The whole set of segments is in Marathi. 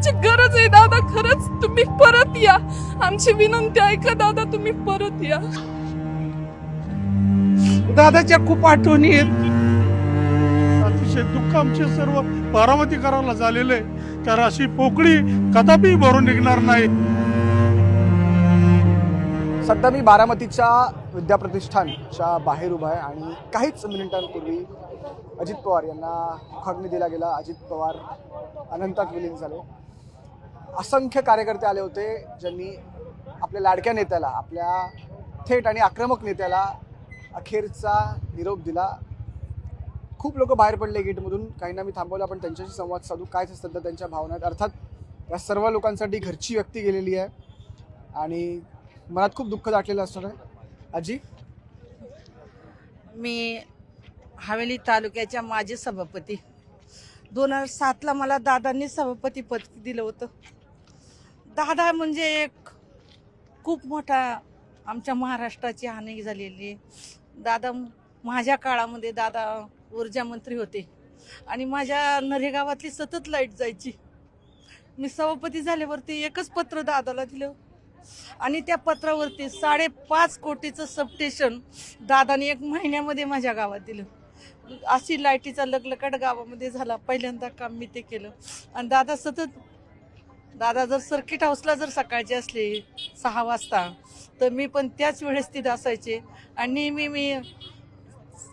आमची गरज आहे दादा, खरंच तुम्ही परत या, आमची विनंती ऐका दादा, तुम्ही परत या. दादाच्या खूप आठवणी आहेत. अतिशय दुःख आमचे सर्व बारामतीकरांना झालेलं आहे, कारण अशी पोकळी कदापि भरून निघणार नाही. सध्या मी बारामतीच्या विद्याप्रतिष्ठानच्या बाहेर उभा आहे आणि काहीच मिनिटांपूर्वी अजित पवार यांना खगनी दिला गेला. अजित पवार अनंतात विलीन झाले. असंख्य कार्यकर्ते आले होते ज्यांनी आपल्या लाडक्या नेत्याला, आपल्या थेट आणि आक्रमक नेत्याला अखेरचा निरोप दिला. खूप लोक बाहेर पडले गेटमधून, काहींना मी थांबवलं. आपण त्यांच्याशी संवाद साधू, काय सध्या त्यांच्या भावना आहेत. अर्थात या सर्व लोकांसाठी घरची व्यक्ती गेलेली आहे आणि मनात खूप दुःख दाटलेलं असणार आहे. आजी, मी हवेली तालुक्याच्या माजी सभापती. 2007ला मला दादांनी सभापती पद दिलं होतं. दादा म्हणजे एक खूप मोठा आमच्या महाराष्ट्राची हानी झालेली आहे. दादा माझ्या काळामध्ये दादा ऊर्जा मंत्री होते आणि माझ्या नरे गावातली सतत लाईट जायची. मी सभापती झाल्यावरती एकच पत्र दादाला दिलं आणि त्या पत्रावरती 5.5 कोटीचं सबस्टेशन दादाने 1 महिन्यामध्ये माझ्या गावात दिलं. अशी लाईटीचा लगलकाट गावामध्ये झाला. पहिल्यांदा काम मी ते केलं. आणि दादा जर सर्किट हाऊसला जर सकाळचे असले 6 वाजता तर मी पण त्याच वेळेस तिथं असायचे. आणि नेहमी मी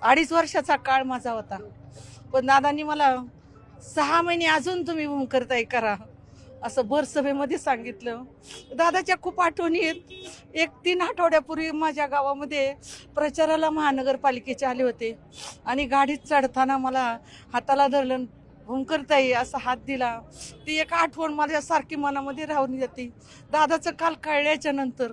2.5 वर्षाचा काळ माझा होता, पण दादांनी मला 6 महिने अजून तुम्ही भूमकरताय करा असं भर सभेमध्ये सांगितलं. दादाच्या खूप आठवणी आहेत. 3 आठवड्यापूर्वी माझ्या गावामध्ये प्रचाराला महानगरपालिकेचे आले होते आणि गाडीत चढताना मला हाताला धरलं, भूमकरताई असा हात दिला. ती एक आठवण माझ्या सारखी मनामध्ये राहून जाते. दादाचं काल कळल्याच्या नंतर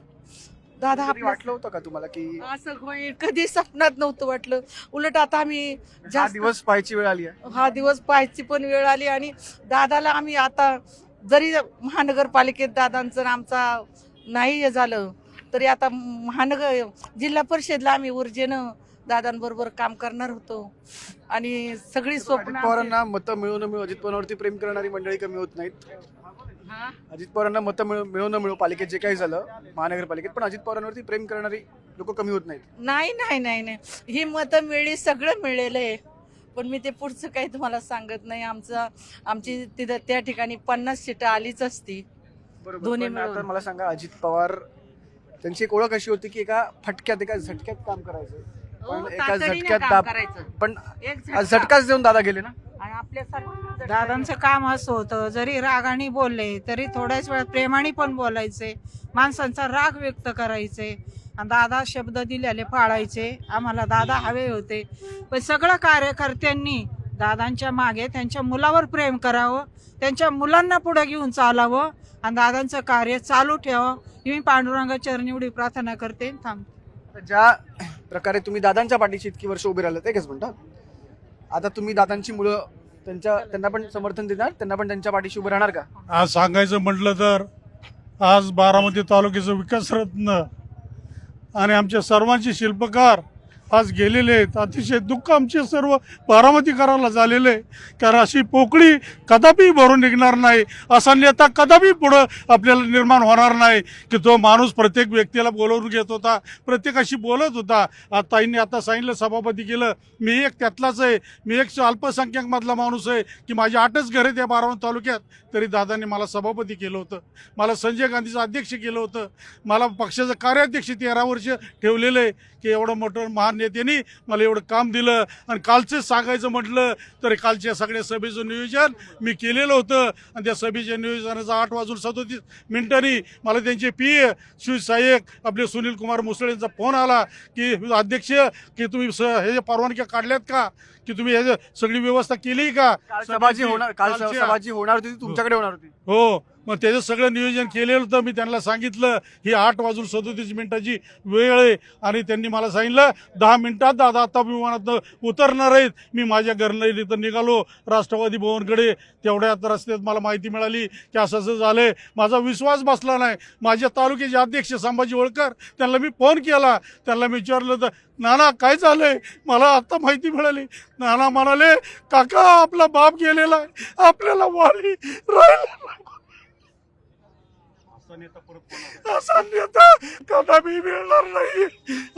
दादा वाटलं होतं का तुम्हाला की असं होईल कधी स्वप्नात नव्हतं वाटलं. उलट आता आम्ही हा दिवस पाहायची वेळ आली आहे. हा दिवस पाहायची पण वेळ आली आणि दादाला आम्ही आता जरी महानगरपालिकेत दादांचं आमचा नाही हे झालं तरी आता जिल्हा परिषदला आम्ही ऊर्जेनं दादांबरोबर काम करणार होतो आणि सगळी स्वप्न. अजित पवारांना मतं मिळू न मिळू अजित पवारांवरती प्रेम करणारी मंडळी कमी होत नाहीत. अजित पवारांना मतं मिळू न मिळू पालिकेत जे काही झालं महानगरपालिकेत, पण अजित पवारांवरती प्रेम करणारी लोक कमी होत नाहीत. नाही ही मतं मिळली, सगळं मिळेलं आहे, पण मी ते पुढचं काही तुम्हाला सांगत नाही. आमची तिथं त्या ठिकाणी 50 सीटं आलीच असती दोन्ही पण आता मिळून. मला सांगा, अजित पवार त्यांची एक ओळख अशी होती की एका झटक्यात काम करायचं, पण एका पण झटकाच देऊन दादा गेले ना. दादांचं काम असं होतं, जरी रागाने बोलले तरी थोड्याच वेळात प्रेमाने पण बोलायचे, माणसांचा राग व्यक्त करायचे आणि दादा शब्द दिलेले पाळायचे. आम्हाला दादा हवे होते, पण सगळ्या कार्यकर्त्यांनी दादांच्या मागे त्यांच्या मुलावर प्रेम करावं, त्यांच्या मुलांना पुढे घेऊन चालावं आणि दादांचं कार्य चालू ठेवावं ही मी पांडुरंगाच्या चरणी एवढी प्रार्थना करते. ज्या प्रकारे तुम्ही दादांच्या पाठीशी इतकी वर्ष उभे राहिलं तेच म्हणतात, आता तुम्ही दादांची मुलं त्यांना पण समर्थन देणार, त्यांना पण त्यांच्या पाठीशी उभे राहणार का? आज सांगायचं म्हटलं तर आज बारामती तालुक्याचं विकासरत्न आणि आमच्या सर्वांचे शिल्पकार आज गेलेले आहेत. अतिशय दुःख आमचे सर्व बारामतीकरांना झालेलं आहे, कारण अशी पोकळी कदापि भरून निघणार नाही. असा नेता कदापि पुढं आपल्याला निर्माण होणार नाही की तो माणूस प्रत्येक व्यक्तीला बोलवून घेत होता, प्रत्येकाशी बोलत होता. ताईंनी आता सांगितलं सभापती केलं, मी एक त्यातलाच आहे. मी एक अल्पसंख्याकमधला माणूस आहे की माझी 8च घरं आहेत या बारामती तालुक्यात, तरी दादांनी मला सभापती केलं होतं, मला संजय गांधीचं अध्यक्ष केलं होतं, मला पक्षाचं कार्याध्यक्ष 13 वर्ष ठेवलेलं आहे की एवढं मोठं महान नेत्यांनी मला एवढं काम दिलं. आणि कालचं सांगायचं म्हटलं तर कालच्या सगळ्या सभेचं नियोजन मी केलेलं होतं आणि त्या सभेच्या नियोजनाचा 8:37 मला त्यांचे PA शिवसाहेब आपले सुनील कुमार मुसळे यांचा फोन आला की अध्यक्ष की तुम्ही हे परवानग्या काढल्यात का, की तुम्ही हे सगळी व्यवस्था केली का? सभाजी होणार होती, तुमच्याकडे होणार होती. हो, मग त्याचं सगळं नियोजन केलेलं होतं. मी त्यांना सांगितलं ही 8:37 वेळ आहे आणि त्यांनी मला सांगितलं 10 मिनिटात दादा आता विमानात उतरणार आहेत. मी माझ्या घरनं इथं निघालो राष्ट्रवादी भवनकडे. तेवढ्यात रस्त्यात मला माहिती मिळाली की असं असं झालंय. माझा विश्वास बसला नाही. माझ्या तालुक्याचे अध्यक्ष संभाजी होळकर त्यांना मी फोन केला, त्यांना मी विचारलं तर नाना काय झालंय, मला आता माहिती मिळाली. नाना म्हणाले काका आपला बाप गेलेला आहे, आपल्याला वाली राहिला असा नेता कदापि मिळणार नाही.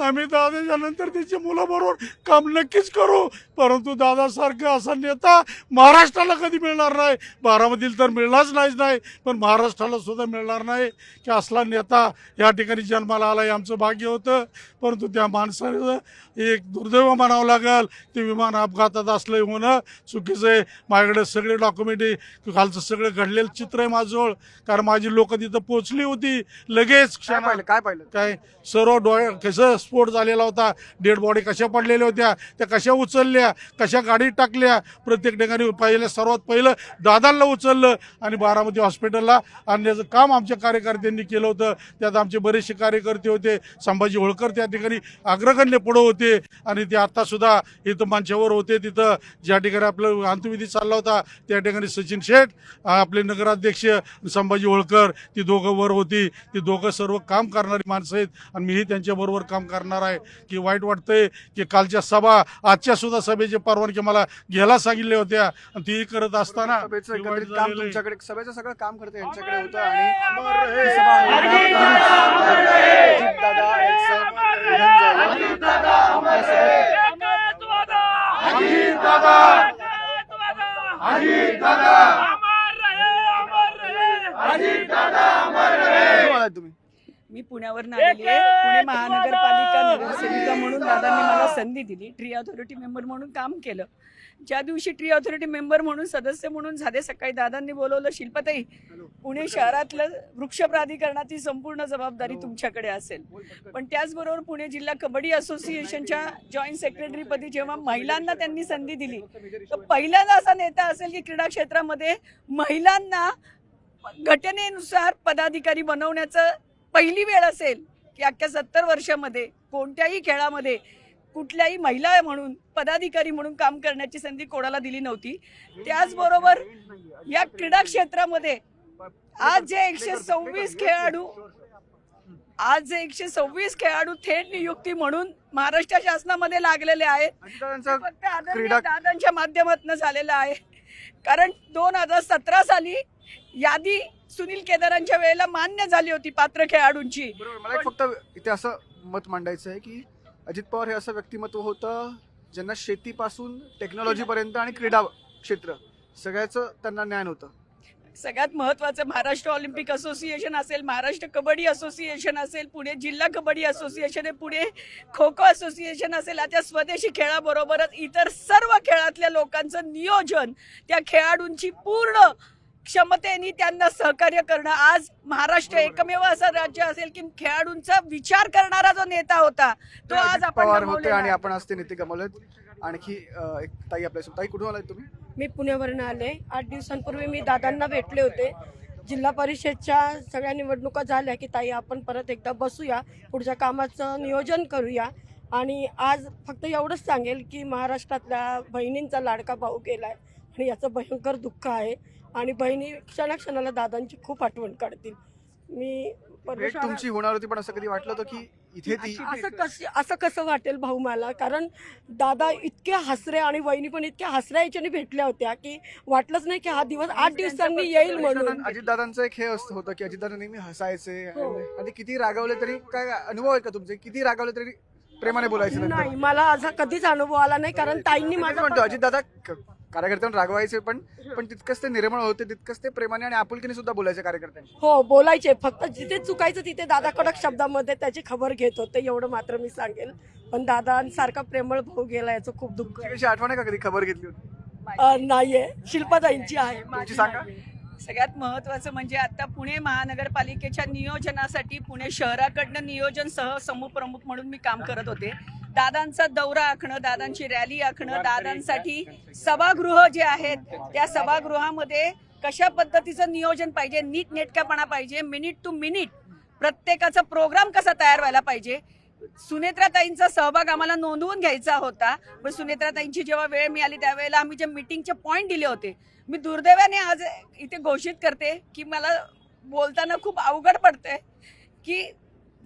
आम्ही दादाच्या नंतर त्याच्या मुलाबरोबर काम नक्कीच करू, परंतु दादासारखा असा नेता महाराष्ट्राला कधी मिळणार नाही. बारामतीला तर मिळणारच नाही, पण महाराष्ट्राला सुद्धा मिळणार नाही की असला नेता या ठिकाणी जन्माला आला. हे आमचं भाग्य होतं, परंतु त्या माणसाचं एक दुर्दैव म्हणावं लागेल. ते विमान अपघातात असलं होणं चुकीचं आहे. माझ्याकडे सगळे डॉक्युमेंट आहे, कालचं सगळं घडलेलं चित्र आहे माझजवळ, कारण माझी लोक तिथं पोचली होती लगेच क्षणात. काय पाहिलं काय सर्व डोळे कसं स्फोट झालेला होता, डेड बॉडी कशा पडलेल्या होत्या, त्या कशा उचलल्या, कशा गाडीत टाकल्या, प्रत्येक ठिकाणी सर्वात पहिलं दादांना उचललं आणि बारामती हॉस्पिटलला आणण्याचं काम आमच्या कार्यकर्त्यांनी केलं होतं. त्यात आमचे बरेचसे कार्यकर्ते होते. संभाजी होळकर त्या ठिकाणी अग्रगण्य पुढं होते आणि ते आत्तासुद्धा इथं मंचावर होते. तिथं ज्या ठिकाणी आपलं अंत्यविधी चालला होता त्या ठिकाणी सचिन शेठ, आपले नगराध्यक्ष संभाजी होळकर, ती दोघं वर होती. ती दोघं सर्व काम करणारी माणसं आहेत आणि मीही त्यांच्याबरोबर काम करणार आहे. की वाईट वाटतंय की कालच्या सभा, आजच्या सुद्धा सभेची परवानगी मला घ्यायला सांगितल्या होत्या आणि तीही करत असताना सभेचं ती वाईट एकंदरीत काम झालेलं आहे. तुमच्याकडे, सभेचं सगळं काम करते यांच्याकडे होतं आणि ही सभा अजितदादा यांचं निधन झालं. आपल्या सभेत कुठून आलात तुम्ही? मी पुण्यावरून आलेली आहे. पुणे महानगरपालिका नगरसेविका म्हणून दादांनी मला संधी दिली. ट्री अथॉरिटी मेंबर म्हणून काम केलं. ज्या दिवशी ट्री अथॉरिटी मेंबर म्हणून सदस्य म्हणून झाले, सकाळी दादांनी बोलवलं, शिल्पाताई पुणे शहरातलं वृक्ष प्राधिकरणाची संपूर्ण जबाबदारी तुमच्याकडे असेल. पण त्याचबरोबर पुणे जिल्हा कबड्डी असोसिएशनच्या जॉईंट सेक्रेटरीपदी जेव्हा महिलांना त्यांनी संधी दिली, तर पहिल्यांदा असा नेता असेल की क्रीडा क्षेत्रामध्ये महिलांना घटनेनुसार पदाधिकारी बनवण्याचं पहिली वेळ असेल की अख्ख्या 70 वर्षामध्ये कोणत्याही खेळामध्ये कुठल्याही महिला म्हणून पदाधिकारी म्हणून काम करण्याची संधी कोणाला दिली नव्हती. त्याचबरोबर या क्रीडा क्षेत्रामध्ये आज जे 126 खेळाडू थेट नियुक्ती म्हणून महाराष्ट्र शासनामध्ये लागलेले आहेत, फक्त आदरणीय दादांच्या माध्यमातून झालेलं आहे. कारण 2017 साली यादी सुनील केदारांच्या वेळेला मान्य झाली होती पात्र खेळाडूंची. मला एक फक्त इथे असं मत मांडायचं आहे की अजित पवार हे असं व्यक्तिमत्व होतं ज्यांना शेतीपासून टेक्नॉलॉजीपर्यंत आणि क्रीडा क्षेत्र सगळ्याचं त्यांना ज्ञान होतं. सगळ्यात महत्त्वाचं महाराष्ट्र ऑलिम्पिक असोसिएशन असेल, महाराष्ट्र कबड्डी असोसिएशन असेल, पुणे जिल्हा कबड्डी असोसिएशन आहे, पुणे खो खो असोसिएशन असेल, आता स्वदेशी खेळाबरोबरच इतर सर्व खेळातल्या लोकांचं नियोजन, त्या खेळाडूंची पूर्ण क्षमतेने त्यांना सहकार्य करणं. आज महाराष्ट्र एकमेव असं राज्य असेल की खेळाडूंचा विचार करणारा जो नेता होता तो आज आपण पवार होते गमावलेला आणि आहे. आपण आज ते नेते गमावलेत. आणखी एक ताई आपल्यासोबत. ताई कुठून आलात तुम्ही? मी पुण्यावरून आले. 8 दिवसांपूर्वी मी दादांना भेटले होते. जिल्हा परिषदच्या सगळ्या निवडणुका झाल्या की ताई आपण परत एकदा बसूया, पुढच्या कामाचं नियोजन करूया. आणि आज फक्त एवढंच सांगेल की महाराष्ट्रातल्या बहिणींचा लाडका भाऊ गेलाय आणि याचं भयंकर दुःख आहे आणि बहिणी क्षणाक्षणाला दादांची खूप आठवण काढतील. मी भेट तुमची होणार होती, पण असं कधी वाटलं होतं की इथे ती असं कसं वाटेल भाऊ मला, कारण दादा इतके हसरे आणि वहिनी पण इतक्या हसऱ्या याच्याने भेटल्या होत्या की वाटलंच नाही की हा दिवस 8 दिवसांनी येईल म्हणून. अजितदादांचं एक हे होतं की अजितदादा नेहमी हसायचे आणि किती रागावले तरी, काय अनुभव आहे का तुमचे, किती रागावले तरी प्रेमाने बोलायचे? नाही, मला असा कधीच अनुभव आला नाही, कारण ताईंनी माझा म्हणतो अजितदादा कार्यकर्त्यांना रागवायचे पण तितकंच ते निर्मळ होते, तितकंच ते प्रेमाने आणि आपुलकीने सुद्धा बोलायचे कार्यकर्त्यांनी. हो बोलायचे, फक्त जिथे चुकायचं तिथे दादा कडक शब्दामध्ये त्याची खबर घेत होते, एवढं मात्र मी सांगेल. पण दादांसारखा प्रेमळ भाऊ गेला याचं खूप दुःख आहे. कशी आठवण आहे का कधी खबर घेतली होती? नाहीये, शिल्पाताईंची आहे. तुमची सांगा. सगळ्यात महत्त्वाचं म्हणजे आता पुणे महानगरपालिकेच्या नियोजनासाठी पुणे शहराकडनं नियोजन सह समूहप्रमुख म्हणून मी काम करत होते. दादांचा दौरा आखणं, दादांची रॅली आखणं, दादांसाठी सभागृह जे आहेत त्या सभागृहामध्ये कशा पद्धतीचं नियोजन पाहिजे, नीट नेटकापणा पाहिजे, मिनिट टू मिनिट प्रत्येकाचा प्रोग्राम कसा तयार व्हायला पाहिजे. सुनेत्राताईंचा सहभाग आम्हाला नोंदवून घ्यायचा होता, पण सुनेत्राताईंची जेव्हा वेळ मिळाली त्यावेळेला आम्ही जे मीटिंगचे पॉईंट दिले होते, मी दुर्दैवाने आज इथे घोषित करते की मला बोलताना खूप अवघड पडतंय की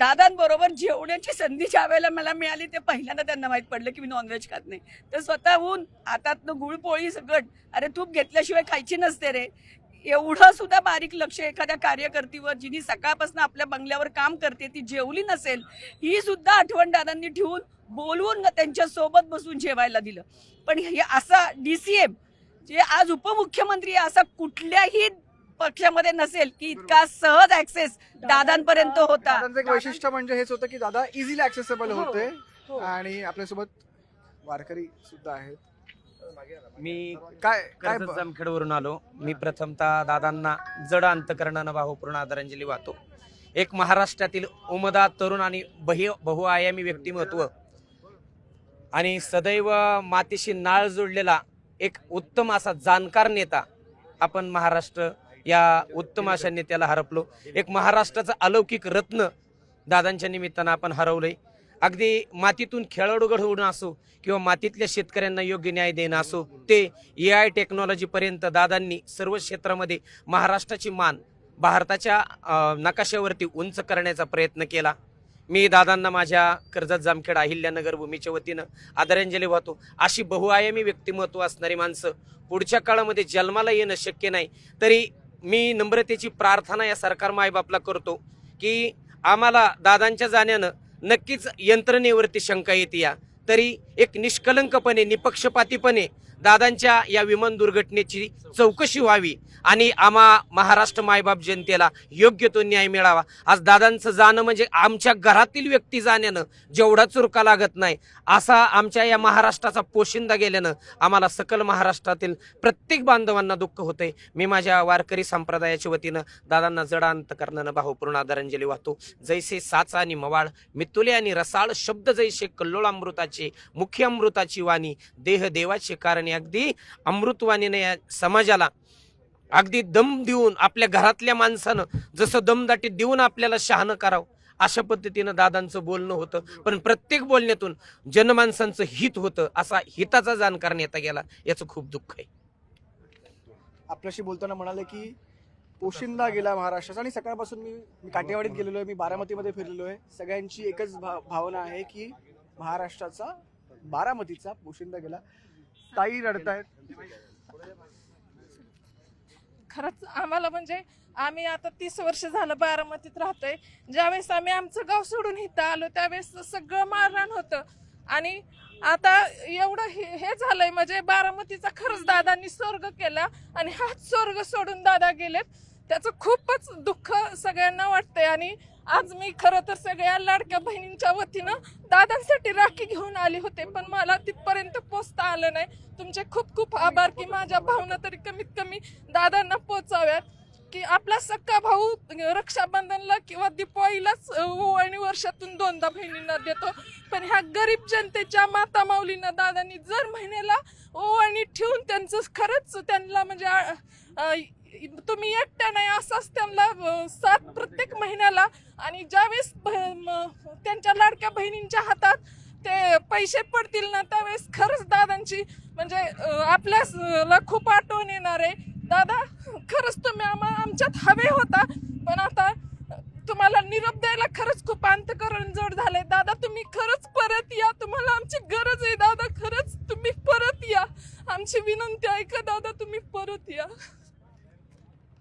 दादांबरोबर जेवण्याची संधी ज्या वेळेला मला मिळाली ते पहिल्यांदा त्यांना माहीत पडलं की मी नॉनव्हेज खात नाही. तर स्वतःहून हातातनं गुळपोळी सकट, अरे तूप घेतल्याशिवाय खायची नसते रे, एवढं सुद्धा बारीक लक्ष एखाद्या कार्यकर्तीवर, जिनी सकाळपासून आपल्या बंगल्यावर काम करते, ती जेवली नसेल, ही सुद्धा आठवण दादांनी ठेवून बोलवून त्यांच्या सोबत बसून जेवायला दिलं. पण हे असा DCM जे आज उपमुख्यमंत्री असा कुठल्याही पक्षामध्ये नसेल की इतका सहज ऍक्सेस दादांपर्यंत होता. दादांचं एक वैशिष्ट्य म्हणजे हेच होतं की दादा इझिली ऍक्सेसेबल होते आणि आपल्यासोबत वारकरी सुद्धा आहेत. मी काय काय कर्जत जामखेडवरून आलो. मी प्रथमतः दादांना जड अंतकरणानं भावपूर्ण आदरांजली वाहतो. एक महाराष्ट्रातील उमदा तरुण आणि बहुआयामी व्यक्तिमत्व आणि सदैव मातीशी नाळ जोडलेला एक उत्तम असा जाणकार नेता आपण महाराष्ट्र या उत्तम अशा नेत्याला हरपलो. एक महाराष्ट्राचा अलौकिक रत्न दादांच्या निमित्तानं आपण हरवलंय. अगदी मातीतून खेळाडू घडवून असो किंवा मातीतल्या शेतकऱ्यांना योग्य न्याय देणं असो, ते AI टेक्नॉलॉजीपर्यंत दादांनी सर्व क्षेत्रामध्ये महाराष्ट्राची मान भारताच्या नकाशावरती उंच करण्याचा प्रयत्न केला. मी दादांना माझ्या कर्जत जामखेड अहिल्यानगर भूमीच्या वतीनं आदरांजली वाहतो. अशी बहुआयामी व्यक्तिमत्व असणारी माणसं पुढच्या काळामध्ये जन्माला येणं शक्य नाही. तरी मी नम्रतेची प्रार्थना या सरकार मायबापला करतो की आम्हाला दादांच्या जाण्यानं नक्कीच यंत्रणेवरती शंका येते या, तरी एक निष्कलंकपणे निपक्षपातीपणे दादांच्या या विमान दुर्घटनेची चौकशी व्हावी आणि आम्हा महाराष्ट्र मायबाप जनतेला योग्य तो न्याय मिळावा. आज दादांचं जाणं म्हणजे आमच्या घरातील व्यक्ती जाण्यानं जेवढा चुरका लागत नाही असा आमच्या या महाराष्ट्राचा पोशिंदा गेल्यानं आम्हाला सकल महाराष्ट्रातील प्रत्येक बांधवांना दुःख होतंय. मी माझ्या वारकरी संप्रदायाच्या वतीनं दादांना जड अंतकरणानं भावपूर्ण आदरांजली वाहतो. जैसे साचा आणि मवाळ, मितुले आणि रसाळ शब्द जैसे कल्लोळामृताचे, मुख्य अमृताची वाणी, देह देवाचे कारण. अगदी अमृतवाणीने या समाजाला अगदी दम देऊन, आपल्या घरातल्या माणसानं जसं दमदाटी देऊन आपल्याला शहाणं करावं अशा पद्धतीनं दादांचं बोलणं होतं. पण प्रत्येक बोलण्यातून जनमानसांचं हित होतं. असा हिताचा जाणकार नेता गेला, याचं खूप दुःख आहे. आपल्याशी बोलताना म्हणाले की पोशिंदा गेला महाराष्ट्राचा. आणि सकाळपासून मी काटेवाडीत गेलेलो आहे, मी बारामतीमध्ये फिरलेलो आहे. सगळ्यांची एकच भावना आहे की महाराष्ट्राचा, बारामतीचा पोशिंदा गेला. ताई रडतायत. खरंच आम्हाला म्हणजे आम्ही आता 30 वर्ष झालं बारामतीत राहतोय. ज्यावेळेस आम्ही आमचं गाव सोडून इथं आलो त्यावेळेस सगळं मारहाण होतं आणि आता एवढं हे झालंय म्हणजे बारामतीचा खरंच दादांनी स्वर्ग केला आणि हाच स्वर्ग सोडून दादा गेलेत. त्याचं खूपच दुःख सगळ्यांना वाटतंय आणि आज मी खरं तर सगळ्या लाडक्या बहिणींच्या वतीनं दादांसाठी राखी घेऊन आली होते, पण मला तिथपर्यंत पोचता आलं नाही. तुमचे खूप खूप आभार की माझ्या भावना तरी कमीत कमी दादांना पोचाव्यात. की आपला सक्का भाऊ रक्षाबंधनला किंवा दिवाळीलाच ओवाळणी वर्षातून 2दा बहिणींना देतो, पण ह्या गरीब जनतेच्या माता माऊलींना दादांनी जर महिन्याला ओवाळणी ठेवून त्यांचं खरंच त्यांना म्हणजे तुम्ही एकट्या नाही असाच त्यांना साथ प्रत्येक महिन्याला. आणि ज्यावेळेस त्यांच्या लाडक्या बहिणींच्या हातात ते पैसे पडतील ना त्यावेळेस खरंच दादांची म्हणजे आपल्याला खूप आठवण येणार आहे. दादा खरंच तुम्ही आमच्यात हवे होता, पण आता तुम्हाला निरोप द्यायला खरंच खूप अंतकरण जड झालंय. दादा तुम्ही खरंच परत या, तुम्हाला आमची गरज आहे. दादा खरंच तुम्ही परत या, आमची विनंती ऐका दादा, तुम्ही परत या.